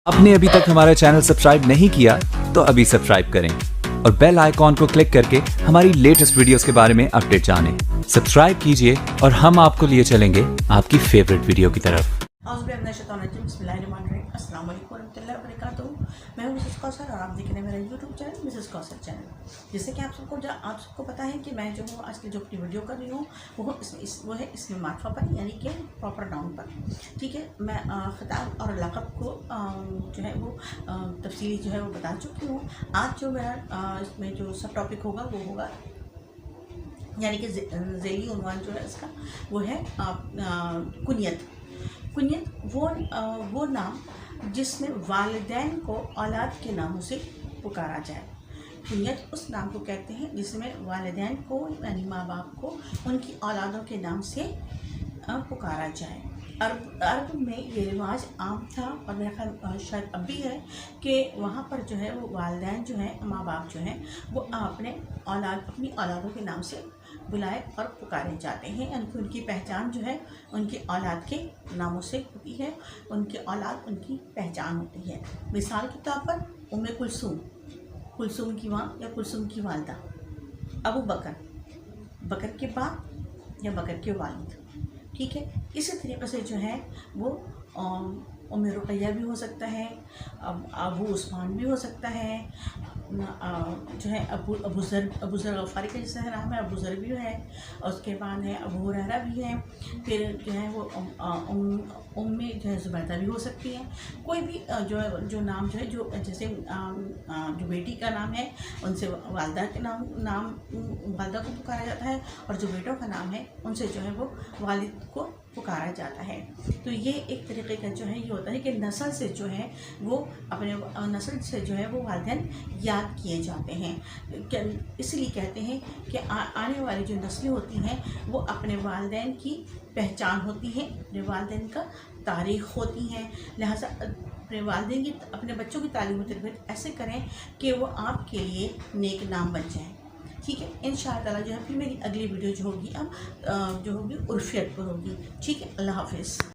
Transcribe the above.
आपने अभी तक हमारा चैनल सब्सक्राइब नहीं किया तो अभी सब्सक्राइब करें और बेल आइकॉन को क्लिक करके हमारी लेटेस्ट वीडियोस के बारे में अपडेट जानें। सब्सक्राइब कीजिए और हम आपको लिए चलेंगे आपकी फेवरेट वीडियो की तरफ। मैं हूं मिसेस कौसर और आप देख रहे हैं मेरा YouTube channel Mrs Kausar channel. जैसे कि आप सबको पता है कि मैं जो हूँ आज की जो अपनी वीडियो कर रही हूँ वो है इसमें मार्फा पर, यानी कि प्रॉपर नाउन पर। ठीक है, मैं खिताब और लक़ब को जो है वो तफसीली जो है वो बता चुकी हूँ। आज जो मेरा इसमें जो सब टॉपिक होगा वो होगा, यानी कि ज़ैली उन्वान जो है इसका वो है कुनियत। वो नाम जिसमें वालिदैन को औलाद के नामों से पुकारा जाए। कुनियत उस नाम को कहते हैं जिसमें वालिदैन को यानी माँ बाप को उनकी औलादों के नाम से पुकारा जाए। अरब में ये रिवाज आम था और मेरा ख्याल शायद अब भी है कि वहाँ पर जो है वो वालिदैन जो है माँ बाप जो हैं वो अपनी औलादों के नाम से बुलाए और पुकारे जाते हैं, यानी कि उनकी पहचान जो है उनकी औलाद के नामों से होती है। उनकी औलाद उनकी पहचान होती है। मिसाल के तौर पर उम्मे कुलसूम की माँ या कुलसूम की वालदा, अबू बकर के बाप या बकर के वालिद। ठीक है, इसी तरीके से जो है वो उम्मे रुक़ैया भी हो सकता है, अबू उस्मान भी हो सकता है, जो है अबू ज़र गफ़ारी का जैसा नाम है, अबू ज़र भी है, और उसके बाद है अबू हुरैरा भी है। फिर जो है वो उम्मे जो है ज़ुबैदा भी हो सकती हैं। कोई भी जो नाम जो है जो जैसे जो बेटी का नाम है उनसे वालदा के नाम वालदा को पुकारा जाता है, और जो बेटों का नाम है उनसे जो है वो वालिद को पुकारा जाता है। तो ये एक तरीके का जो है ये होता है कि नस्ल से जो है वो अपने नस्ल से जो है वो वालिदैन याद किए जाते हैं। इसलिए कहते हैं कि आने वाली जो नस्लें होती हैं वो अपने वालिदैन की पहचान होती है, अपने वालिदैन का तारीख़ होती हैं। लिहाजा अपने वालिदैन की अपने बच्चों की तालीम और तरबियत ऐसे करें कि वो आपके लिए नेक नाम बन जाए। ठीक है, इंशाअल्लाह जो है फिर मेरी अगली वीडियो जो होगी अब जो होगी उर्फियत पर होगी। ठीक है, अल्लाह हाफ़िज़।